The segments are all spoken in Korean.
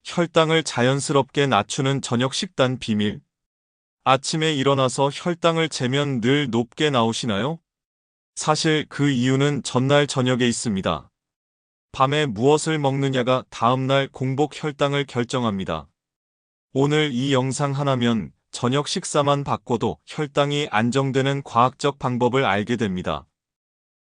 혈당을 자연스럽게 낮추는 저녁 식단 비밀. 아침에 일어나서 혈당을 재면 늘 높게 나오시나요? 사실 그 이유는 전날 저녁에 있습니다. 밤에 무엇을 먹느냐가 다음날 공복 혈당을 결정합니다. 오늘 이 영상 하나면 저녁 식사만 바꿔도 혈당이 안정되는 과학적 방법을 알게 됩니다.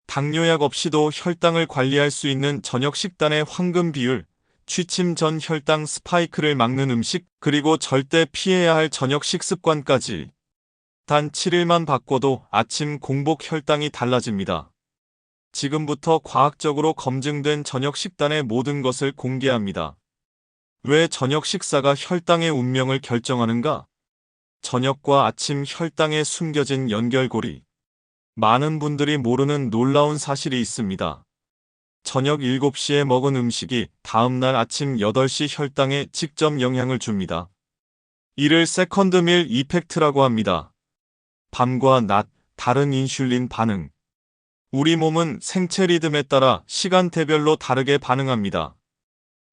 당뇨약 없이도 혈당을 관리할 수 있는 저녁 식단의 황금 비율, 취침 전 혈당 스파이크를 막는 음식, 그리고 절대 피해야 할 저녁 식습관까지. 단 7일만 바꿔도 아침 공복 혈당이 달라집니다. 지금부터 과학적으로 검증된 저녁 식단의 모든 것을 공개합니다. 왜 저녁 식사가 혈당의 운명을 결정하는가? 저녁과 아침 혈당에 숨겨진 연결고리. 많은 분들이 모르는 놀라운 사실이 있습니다. 저녁 7시에 먹은 음식이 다음날 아침 8시 혈당에 직접 영향을 줍니다. 이를 세컨드밀 이펙트라고 합니다. 밤과 낮, 다른 인슐린 반응. 우리 몸은 생체 리듬에 따라 시간대별로 다르게 반응합니다.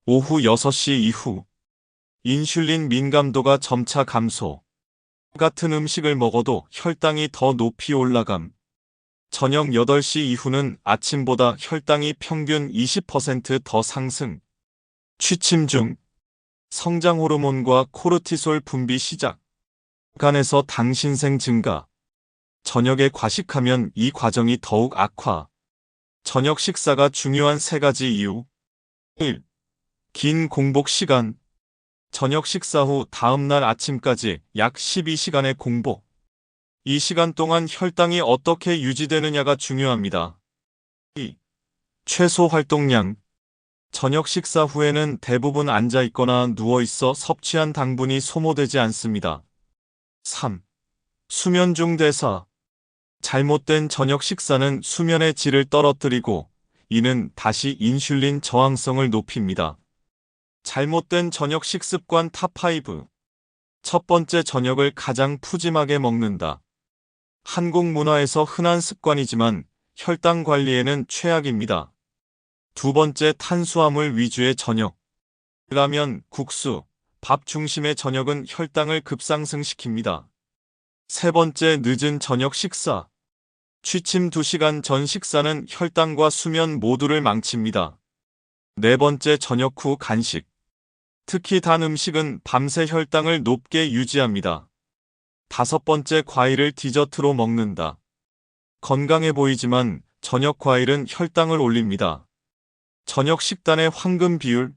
오후 6시 이후 인슐린 민감도가 점차 감소. 같은 음식을 먹어도 혈당이 더 높이 올라감. 저녁 8시 이후는 아침보다 혈당이 평균 20%더 상승. 취침 중 성장 호르몬과 코르티솔 분비 시작. 간에서 당신생 증가. 저녁에 과식하면 이 과정이 더욱 악화. 저녁 식사가 중요한 3가지 이유. 1. 긴 공복 시간. 저녁 식사 후 다음날 아침까지 약 12시간의 공복. 이 시간 동안 혈당이 어떻게 유지되느냐가 중요합니다. 2. 최소 활동량. 저녁 식사 후에는 대부분 앉아 있거나 누워 있어 섭취한 당분이 소모되지 않습니다. 3. 수면 중 대사. 잘못된 저녁 식사는 수면의 질을 떨어뜨리고 이는 다시 인슐린 저항성을 높입니다. 잘못된 저녁 식습관 탑5. 첫 번째, 저녁을 가장 푸짐하게 먹는다. 한국 문화에서 흔한 습관이지만 혈당 관리에는 최악입니다. 두 번째, 탄수화물 위주의 저녁. 라면, 국수, 밥 중심의 저녁은 혈당을 급상승시킵니다. 세 번째, 늦은 저녁 식사. 취침 2시간 전 식사는 혈당과 수면 모두를 망칩니다. 네 번째, 저녁 후 간식. 특히 단 음식은 밤새 혈당을 높게 유지합니다. 다섯 번째, 과일을 디저트로 먹는다. 건강해 보이지만 저녁 과일은 혈당을 올립니다. 저녁 식단의 황금 비율.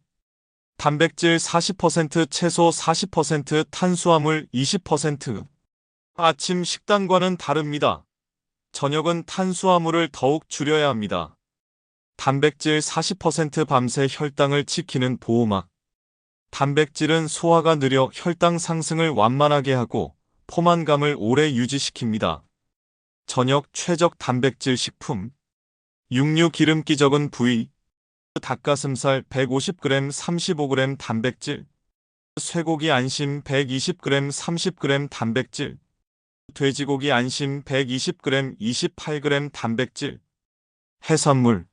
단백질 40%, 채소 40%, 탄수화물 20%. 아침 식단과는 다릅니다. 저녁은 탄수화물을 더욱 줄여야 합니다. 단백질 40% 밤새 혈당을 지키는 보호막. 단백질은 소화가 느려 혈당 상승을 완만하게 하고 포만감을 오래 유지시킵니다. 저녁 최적 단백질 식품. 육류 기름기 적은 부위. 닭가슴살 150g 35g 단백질. 쇠고기 안심 120g 30g 단백질. 돼지고기 안심 120g 28g 단백질. 해산물.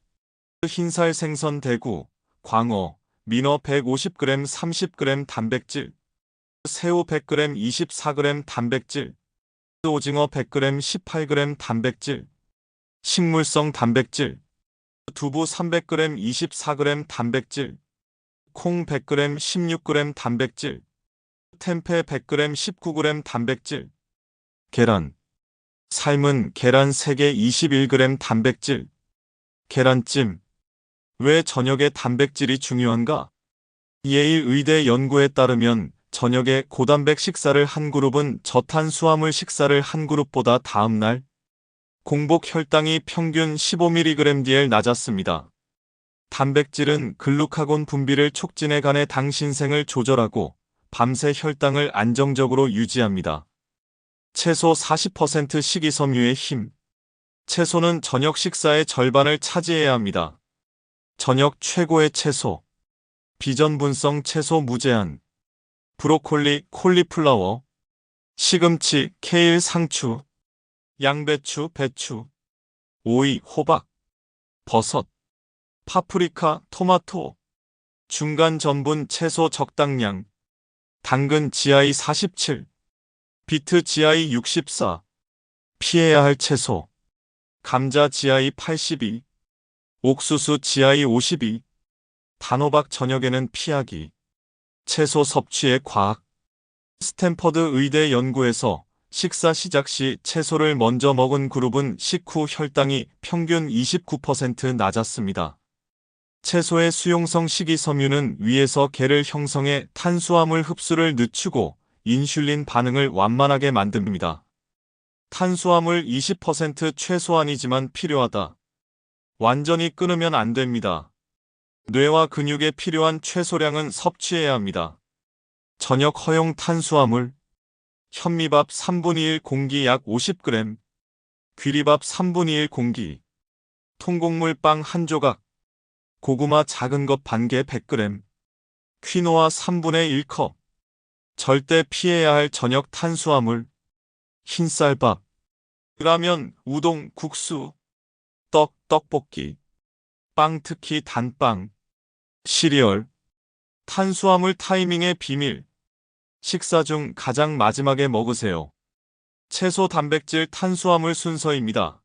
흰살 생선 대구, 광어, 민어 150g 30g 단백질. 새우 100g 24g 단백질. 오징어 100g 18g 단백질. 식물성 단백질. 두부 300g 24g 단백질. 콩 100g 16g 단백질. 템페 100g 19g 단백질. 계란. 삶은 계란 3개 21g 단백질. 계란찜. 왜 저녁에 단백질이 중요한가? 예일 의대 연구에 따르면 저녁에 고단백 식사를 한 그룹은 저탄수화물 식사를 한 그룹보다 다음날 공복 혈당이 평균 15mg/dl 낮았습니다. 단백질은 글루카곤 분비를 촉진해 간의 당신생을 조절하고 밤새 혈당을 안정적으로 유지합니다. 채소 40% 식이섬유의 힘. 채소는 저녁 식사의 절반을 차지해야 합니다. 저녁 최고의 채소. 비전분성 채소 무제한. 브로콜리, 콜리플라워, 시금치, 케일, 상추, 양배추, 배추, 오이, 호박, 버섯, 파프리카, 토마토. 중간 전분 채소 적당량. 당근 GI 47, 비트 GI 64. 피해야 할 채소. 감자 GI 82, 옥수수 GI 52. 단호박 저녁에는 피하기. 채소 섭취의 과학. 스탠퍼드 의대 연구에서 식사 시작 시 채소를 먼저 먹은 그룹은 식후 혈당이 평균 29% 낮았습니다. 채소의 수용성 식이섬유는 위에서 게를 형성해 탄수화물 흡수를 늦추고 인슐린 반응을 완만하게 만듭니다. 탄수화물 20% 최소한이지만 필요하다. 완전히 끊으면 안 됩니다. 뇌와 근육에 필요한 최소량은 섭취해야 합니다. 저녁 허용 탄수화물. 현미밥 3분의 1 공기 약 50g, 귀리밥 3분의 1 공기, 통곡물 빵 1조각, 고구마 작은 것 반개 100g, 퀴노아 3분의 1컵. 절대 피해야 할 저녁 탄수화물. 흰쌀밥, 라면, 우동, 국수, 떡, 떡볶이, 빵 특히 단빵, 시리얼. 탄수화물 타이밍의 비밀. 식사 중 가장 마지막에 먹으세요. 채소, 단백질, 탄수화물 순서입니다.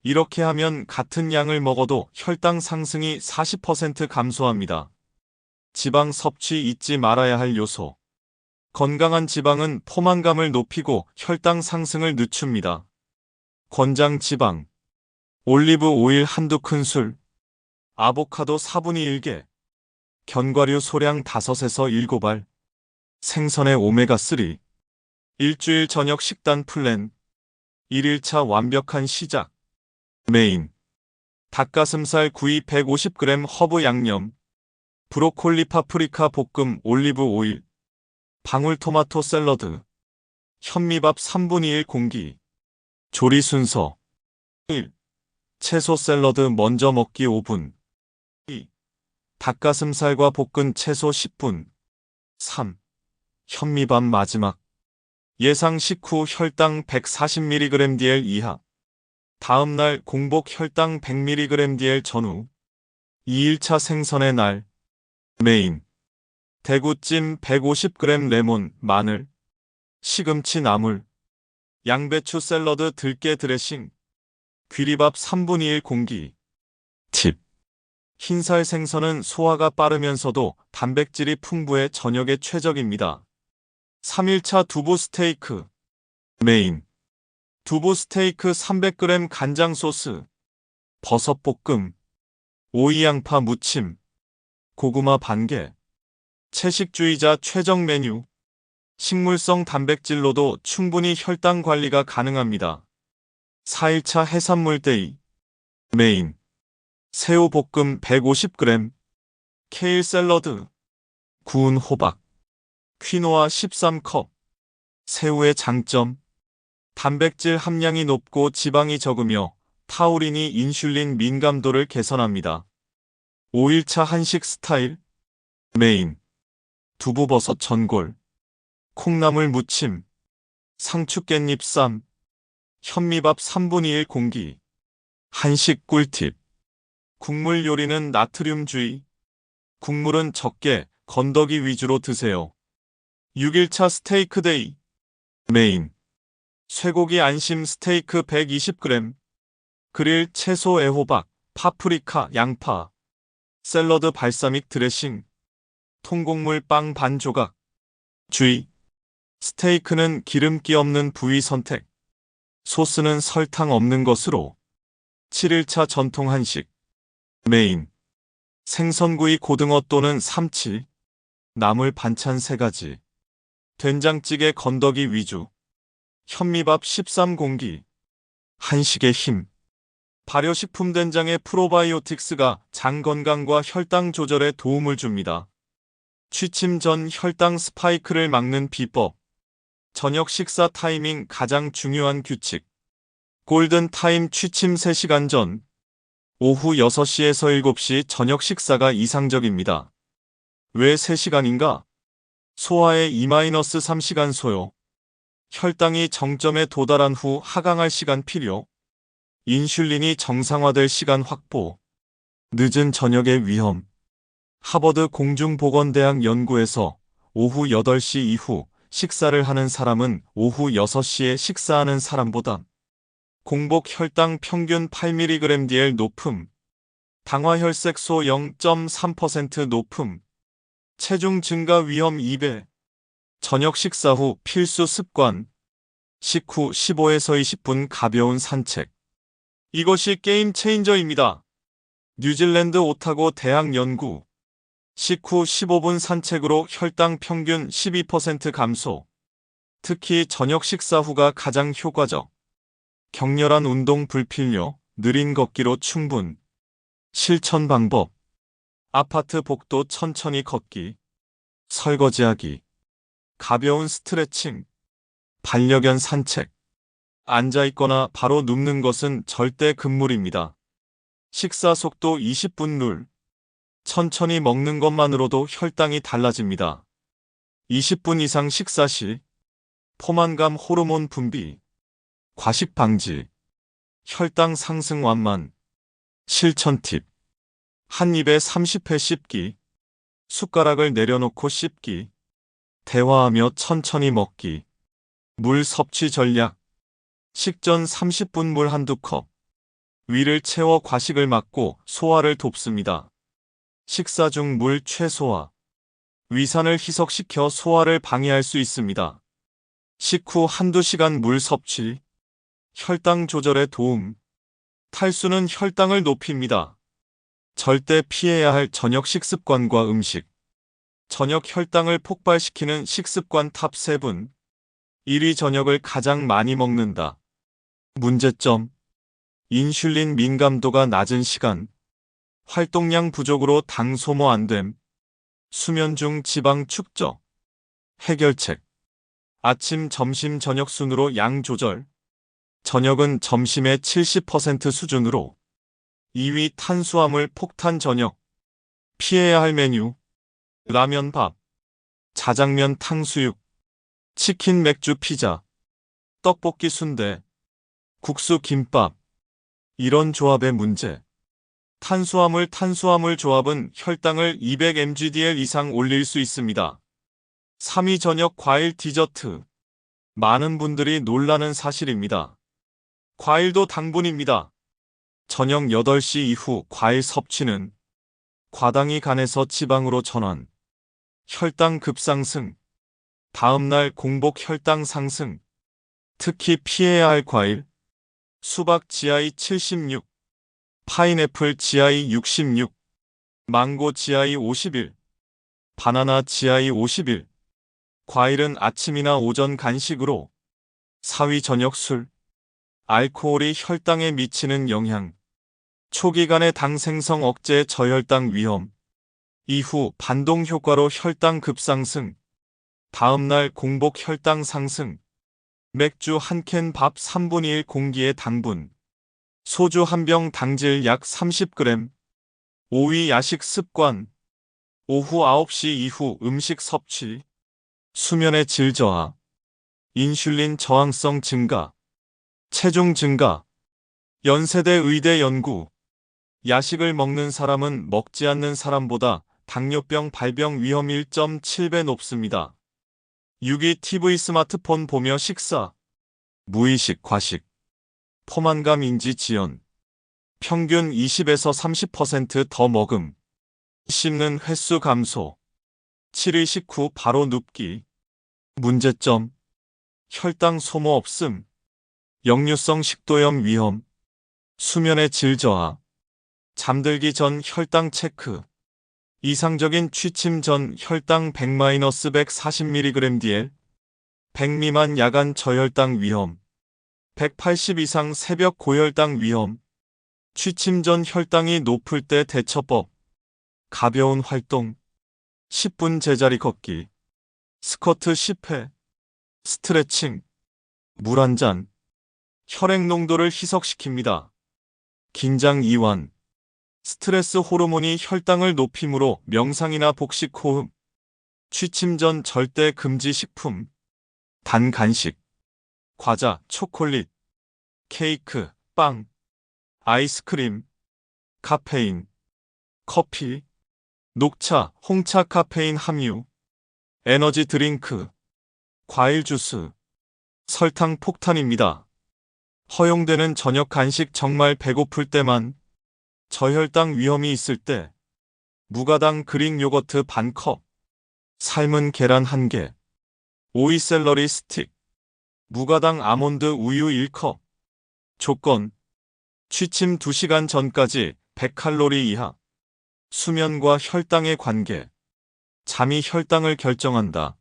이렇게 하면 같은 양을 먹어도 혈당 상승이 40% 감소합니다. 지방 섭취 잊지 말아야 할 요소. 건강한 지방은 포만감을 높이고 혈당 상승을 늦춥니다. 권장 지방. 올리브 오일 한두 큰술, 아보카도 4분의 1개, 견과류 소량 5에서 7알, 생선의 오메가3. 일주일 저녁 식단 플랜. 1일차 완벽한 시작. 메인. 닭가슴살 구이 150g 허브 양념, 브로콜리 파프리카 볶음 올리브 오일, 방울토마토 샐러드, 현미밥 3분의 1 공기. 조리 순서. 1. 채소 샐러드 먼저 먹기 5분. 2. 닭가슴살과 볶은 채소 10분. 3. 현미밥 마지막. 예상 식후 혈당 140mg/dl 이하. 다음날 공복 혈당 100mg/dl 전후. 2일차 생선의 날. 메인. 대구찜 150g 레몬, 마늘, 시금치 나물, 양배추 샐러드 들깨 드레싱, 귀리밥 3분의 1 공기. 팁. 흰살 생선은 소화가 빠르면서도 단백질이 풍부해 저녁에 최적입니다. 3일차 두부 스테이크. 메인. 두부 스테이크 300g 간장 소스, 버섯 볶음, 오이 양파 무침, 고구마 반개. 채식주의자 최적 메뉴. 식물성 단백질로도 충분히 혈당 관리가 가능합니다. 4일차 해산물 데이. 메인. 새우 볶음 150g, 케일 샐러드, 구운 호박, 퀴노아 13컵. 새우의 장점. 단백질 함량이 높고 지방이 적으며 타우린이 인슐린 민감도를 개선합니다. 5일차 한식 스타일. 메인. 두부버섯 전골, 콩나물 무침, 상추 깻잎 쌈, 현미밥 3분의 1 공기. 한식 꿀팁. 국물 요리는 나트륨주의. 국물은 적게, 건더기 위주로 드세요. 6일차 스테이크 데이. 메인. 쇠고기 안심 스테이크 120g, 그릴 채소 애호박, 파프리카, 양파, 샐러드 발사믹 드레싱, 통곡물 빵 반 조각. 주의. 스테이크는 기름기 없는 부위 선택. 소스는 설탕 없는 것으로. 7일차 전통 한식. 메인. 생선구이 고등어 또는 삼치, 나물 반찬 3가지, 된장찌개 건더기 위주, 현미밥 13공기. 한식의 힘. 발효식품 된장의 프로바이오틱스가 장 건강과 혈당 조절에 도움을 줍니다. 취침 전 혈당 스파이크를 막는 비법. 저녁 식사 타이밍 가장 중요한 규칙. 골든 타임 취침 3시간 전. 오후 6시에서 7시 저녁 식사가 이상적입니다. 왜 3시간인가? 소화에 2-3시간 소요. 혈당이 정점에 도달한 후 하강할 시간 필요. 인슐린이 정상화될 시간 확보. 늦은 저녁의 위험. 하버드 공중보건대학 연구에서 오후 8시 이후 식사를 하는 사람은 오후 6시에 식사하는 사람보다 공복 혈당 평균 8mg/dl 높음, 당화혈색소 0.3% 높음, 체중 증가 위험 2배, 저녁 식사 후 필수 습관, 식후 15에서 20분 가벼운 산책. 이것이 게임 체인저입니다. 뉴질랜드 오타고 대학 연구. 식후 15분 산책으로 혈당 평균 12% 감소. 특히 저녁 식사 후가 가장 효과적. 격렬한 운동 불필요, 느린 걷기로 충분. 실천 방법. 아파트 복도 천천히 걷기. 설거지하기. 가벼운 스트레칭. 반려견 산책. 앉아있거나 바로 눕는 것은 절대 금물입니다. 식사 속도 20분 룰. 천천히 먹는 것만으로도 혈당이 달라집니다. 20분 이상 식사 시 포만감 호르몬 분비, 과식 방지, 혈당 상승 완만. 실천 팁. 한 입에 30회 씹기, 숟가락을 내려놓고 씹기, 대화하며 천천히 먹기. 물 섭취 전략. 식전 30분 물 한두 컵. 위를 채워 과식을 막고 소화를 돕습니다. 식사 중 물 최소화. 위산을 희석시켜 소화를 방해할 수 있습니다. 식후 한두 시간 물 섭취. 혈당 조절에 도움. 탈수는 혈당을 높입니다. 절대 피해야 할 저녁 식습관과 음식. 저녁 혈당을 폭발시키는 식습관 탑 7. 1위 저녁을 가장 많이 먹는다. 문제점. 인슐린 민감도가 낮은 시간. 활동량 부족으로 당 소모 안 됨. 수면 중 지방 축적. 해결책. 아침, 점심, 저녁 순으로 양 조절. 저녁은 점심의 70% 수준으로. 2위 탄수화물 폭탄 저녁. 피해야 할 메뉴. 라면 밥. 자장면 탕수육. 치킨 맥주 피자. 떡볶이 순대. 국수 김밥. 이런 조합의 문제. 탄수화물 조합은 혈당을 200mg/dl 이상 올릴 수 있습니다. 3위 저녁 과일 디저트. 많은 분들이 놀라는 사실입니다. 과일도 당분입니다. 저녁 8시 이후 과일 섭취는 과당이 간에서 지방으로 전환. 혈당 급상승. 다음날 공복 혈당 상승. 특히 피해야 할 과일. 수박 GI 76. 파인애플 GI 66, 망고 GI 51, 바나나 GI 51. 과일은 아침이나 오전 간식으로. 4위 저녁 술. 알코올이 혈당에 미치는 영향. 초기 간의 당 생성 억제 저혈당 위험. 이후 반동 효과로 혈당 급상승. 다음날 공복 혈당 상승. 맥주 한 캔 밥 3분의 1 공기의 당분. 소주 한 병 당질 약 30g. 5위 야식 습관. 오후 9시 이후 음식 섭취. 수면의 질 저하. 인슐린 저항성 증가. 체중 증가. 연세대 의대 연구. 야식을 먹는 사람은 먹지 않는 사람보다 당뇨병 발병 위험 1.7배 높습니다. 6위 TV 스마트폰 보며 식사. 무의식 과식. 포만감 인지 지연. 평균 20에서 30% 더 먹음. 씹는 횟수 감소. 7위 식후 바로 눕기. 문제점. 혈당 소모 없음. 역류성 식도염 위험. 수면의 질 저하. 잠들기 전 혈당 체크. 이상적인 취침 전 혈당 100-140mg/dl. 100 미만 야간 저혈당 위험. 180 이상 새벽 고혈당 위험. 취침 전 혈당이 높을 때 대처법. 가벼운 활동. 10분 제자리 걷기. 스쿼트 10회. 스트레칭. 물 한 잔. 혈액 농도를 희석시킵니다. 긴장 이완. 스트레스 호르몬이 혈당을 높이므로 명상이나 복식 호흡. 취침 전 절대 금지 식품. 단 간식. 과자, 초콜릿, 케이크, 빵, 아이스크림, 카페인, 커피, 녹차, 홍차 카페인 함유, 에너지 드링크, 과일 주스, 설탕 폭탄입니다. 허용되는 저녁 간식 정말 배고플 때만, 저혈당 위험이 있을 때, 무가당 그릭 요거트 반컵, 삶은 계란 1개, 오이 샐러리 스틱, 무가당 아몬드 우유 1컵. 조건: 취침 2시간 전까지 100칼로리 이하. 수면과 혈당의 관계. 잠이 혈당을 결정한다.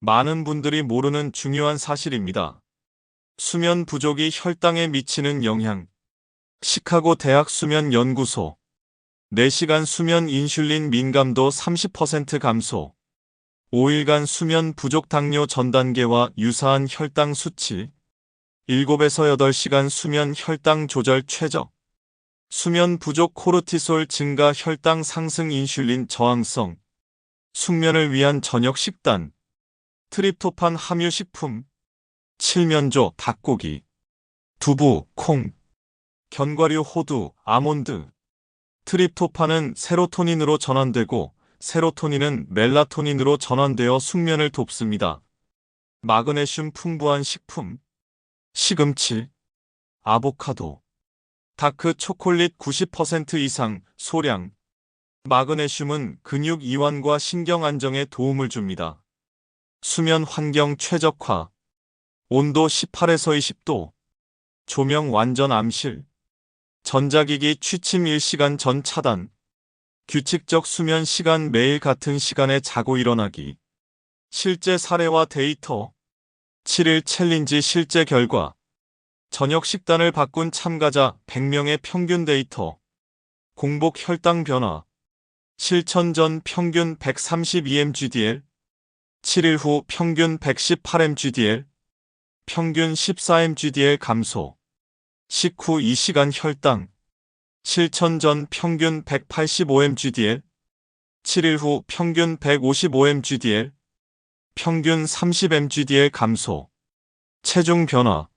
많은 분들이 모르는 중요한 사실입니다. 수면 부족이 혈당에 미치는 영향. 시카고 대학 수면 연구소. 4시간 수면 인슐린 민감도 30% 감소. 5일간 수면 부족 당뇨 전 단계와 유사한 혈당 수치. 7에서 8시간 수면 혈당 조절 최적. 수면 부족 코르티솔 증가 혈당 상승 인슐린 저항성. 숙면을 위한 저녁 식단. 트립토판 함유 식품. 칠면조, 닭고기, 두부, 콩, 견과류, 호두, 아몬드. 트립토판은 세로토닌으로 전환되고 세로토닌은 멜라토닌으로 전환되어 숙면을 돕습니다. 마그네슘 풍부한 식품. 시금치, 아보카도, 다크 초콜릿 90% 이상 소량. 마그네슘은 근육 이완과 신경 안정에 도움을 줍니다. 수면 환경 최적화. 온도 18에서 20도. 조명 완전 암실. 전자기기 취침 1시간 전 차단. 규칙적 수면 시간 매일 같은 시간에 자고 일어나기. 실제 사례와 데이터. 7일 챌린지 실제 결과. 저녁 식단을 바꾼 참가자 100명의 평균 데이터. 공복 혈당 변화. 실천 전 평균 132mgdl. 7일 후 평균 118mgdl. 평균 14mgdl 감소. 식후 2시간 혈당. 실천 전 평균 185mgdl. 7일 후 평균 155mgdl. 평균 30mgdl 감소. 체중 변화.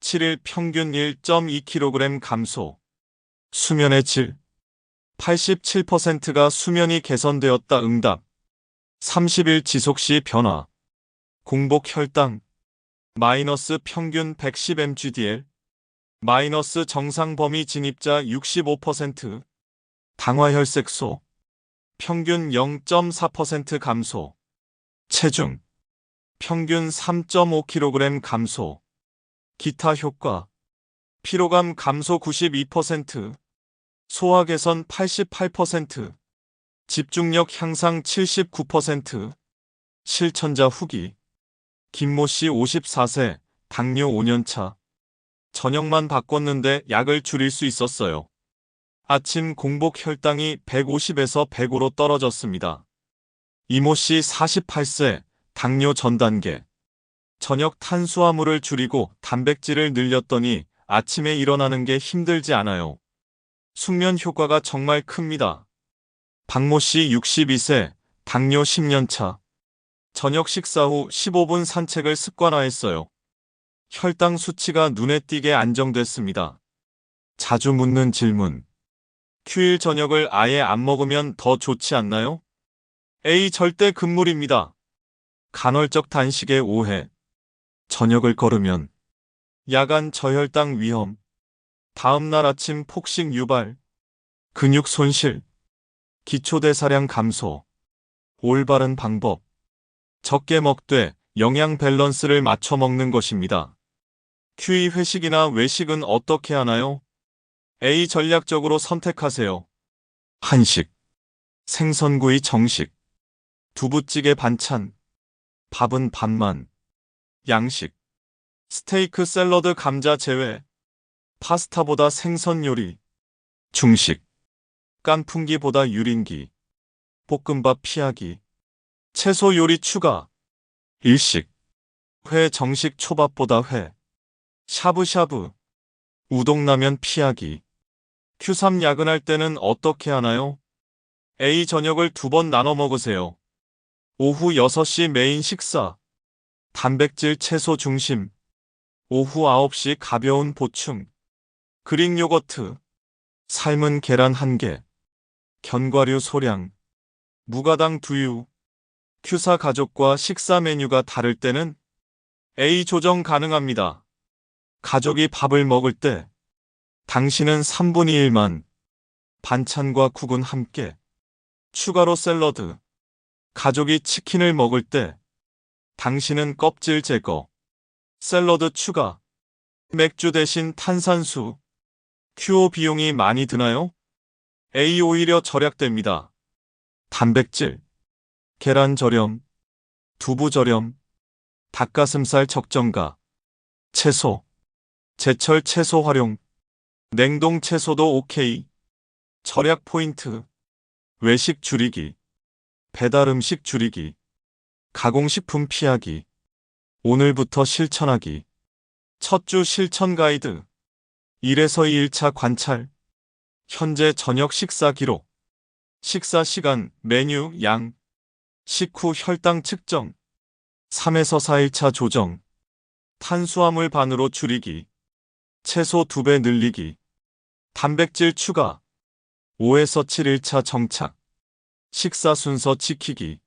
7일 평균 1.2kg 감소. 수면의 질. 87%가 수면이 개선되었다 응답. 30일 지속 시 변화. 공복 혈당. 마이너스 평균 110mgdl. 마이너스 정상 범위 진입자 65%. 당화혈색소. 평균 0.4% 감소. 체중. 평균 3.5kg 감소. 기타 효과. 피로감 감소 92%. 소화 개선 88%. 집중력 향상 79%. 실천자 후기. 김모씨 54세, 당뇨 5년차. 저녁만 바꿨는데 약을 줄일 수 있었어요. 아침 공복 혈당이 150에서 105로 떨어졌습니다. 이모씨 48세, 당뇨 전 단계. 저녁 탄수화물을 줄이고 단백질을 늘렸더니 아침에 일어나는 게 힘들지 않아요. 숙면 효과가 정말 큽니다. 박모씨 62세, 당뇨 10년차. 저녁 식사 후 15분 산책을 습관화했어요. 혈당 수치가 눈에 띄게 안정됐습니다. 자주 묻는 질문. 휴일 저녁을 아예 안 먹으면 더 좋지 않나요? A. 절대 금물입니다. 간헐적 단식의 오해. 저녁을 거르면 야간 저혈당 위험. 다음날 아침 폭식 유발. 근육 손실. 기초대사량 감소. 올바른 방법. 적게 먹되 영양 밸런스를 맞춰 먹는 것입니다. QE 회식이나 외식은 어떻게 하나요? A. 전략적으로 선택하세요. 한식. 생선구이 정식. 두부찌개 반찬. 밥은 반만. 양식. 스테이크 샐러드 감자 제외. 파스타보다 생선 요리. 중식. 깐풍기보다 유린기. 볶음밥 피하기. 채소 요리 추가. 일식. 회 정식 초밥보다 회. 샤브샤브. 우동라면 피하기. Q3 야근할 때는 어떻게 하나요? A. 저녁을 2번 나눠 먹으세요. 오후 6시 메인 식사. 단백질 채소 중심. 오후 9시 가벼운 보충. 그릭 요거트. 삶은 계란 1개. 견과류 소량. 무가당 두유. 큐사 가족과 식사 메뉴가 다를 때는 A 조정 가능합니다. 가족이 밥을 먹을 때 당신은 3분의 1만, 반찬과 국은 함께, 추가로 샐러드. 가족이 치킨을 먹을 때 당신은 껍질 제거, 샐러드 추가, 맥주 대신 탄산수. 큐어 비용이 많이 드나요? A 오히려 절약됩니다. 단백질, 계란 저렴, 두부 저렴, 닭가슴살 적정가, 채소, 제철 채소 활용, 냉동 채소도 오케이. 절약 포인트, 외식 줄이기, 배달 음식 줄이기, 가공식품 피하기, 오늘부터 실천하기. 첫 주 실천 가이드, 1에서 2일차 관찰, 현재 저녁 식사 기록, 식사 시간, 메뉴, 양, 식후 혈당 측정, 3에서 4일차 조정, 탄수화물 반으로 줄이기, 채소 2배 늘리기, 단백질 추가, 5에서 7일차 정착, 식사 순서 지키기,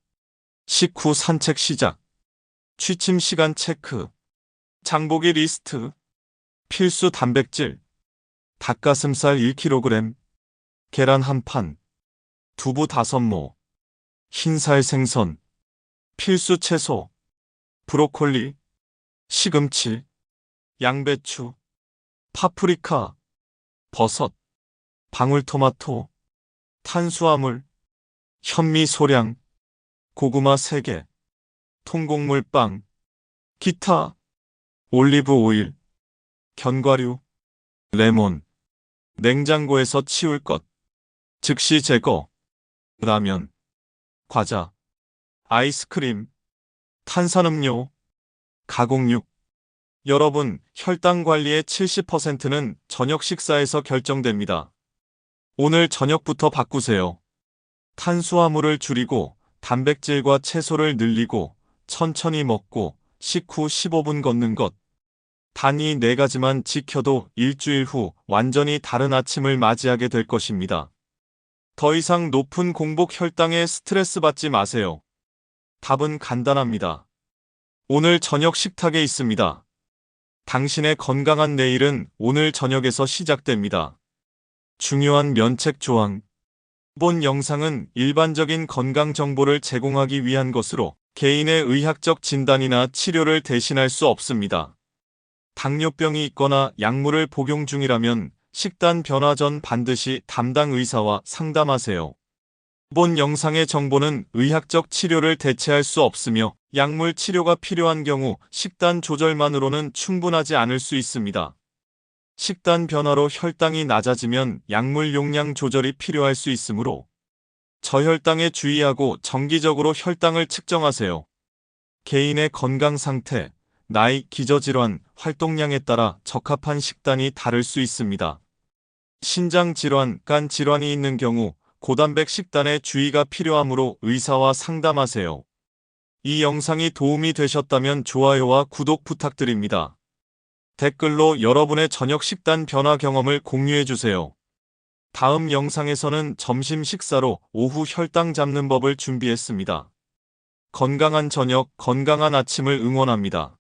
식후 산책 시작, 취침 시간 체크, 장보기 리스트, 필수 단백질, 닭가슴살 1kg, 계란 1판, 두부 5모, 흰살 생선, 필수 채소, 브로콜리, 시금치, 양배추, 파프리카, 버섯, 방울토마토, 탄수화물, 현미 소량, 고구마 3개, 통곡물 빵, 기타, 올리브 오일, 견과류, 레몬, 냉장고에서 치울 것, 즉시 제거, 라면, 과자, 아이스크림, 탄산음료, 가공육. 여러분, 혈당 관리의 70%는 저녁 식사에서 결정됩니다. 오늘 저녁부터 바꾸세요. 탄수화물을 줄이고 단백질과 채소를 늘리고 천천히 먹고 식후 15분 걷는 것. 단 이 4가지만 지켜도 일주일 후 완전히 다른 아침을 맞이하게 될 것입니다. 더 이상 높은 공복 혈당에 스트레스 받지 마세요. 답은 간단합니다. 오늘 저녁 식탁에 있습니다. 당신의 건강한 내일은 오늘 저녁에서 시작됩니다. 중요한 면책 조항. 본 영상은 일반적인 건강 정보를 제공하기 위한 것으로 개인의 의학적 진단이나 치료를 대신할 수 없습니다. 당뇨병이 있거나 약물을 복용 중이라면 식단 변화 전 반드시 담당 의사와 상담하세요. 본 영상의 정보는 의학적 치료를 대체할 수 없으며 약물 치료가 필요한 경우 식단 조절만으로는 충분하지 않을 수 있습니다. 식단 변화로 혈당이 낮아지면 약물 용량 조절이 필요할 수 있으므로 저혈당에 주의하고 정기적으로 혈당을 측정하세요. 개인의 건강 상태, 나이, 기저질환, 활동량에 따라 적합한 식단이 다를 수 있습니다. 신장 질환, 간 질환이 있는 경우 고단백 식단에 주의가 필요하므로 의사와 상담하세요. 이 영상이 도움이 되셨다면 좋아요와 구독 부탁드립니다. 댓글로 여러분의 저녁 식단 변화 경험을 공유해주세요. 다음 영상에서는 점심 식사로 오후 혈당 잡는 법을 준비했습니다. 건강한 저녁, 건강한 아침을 응원합니다.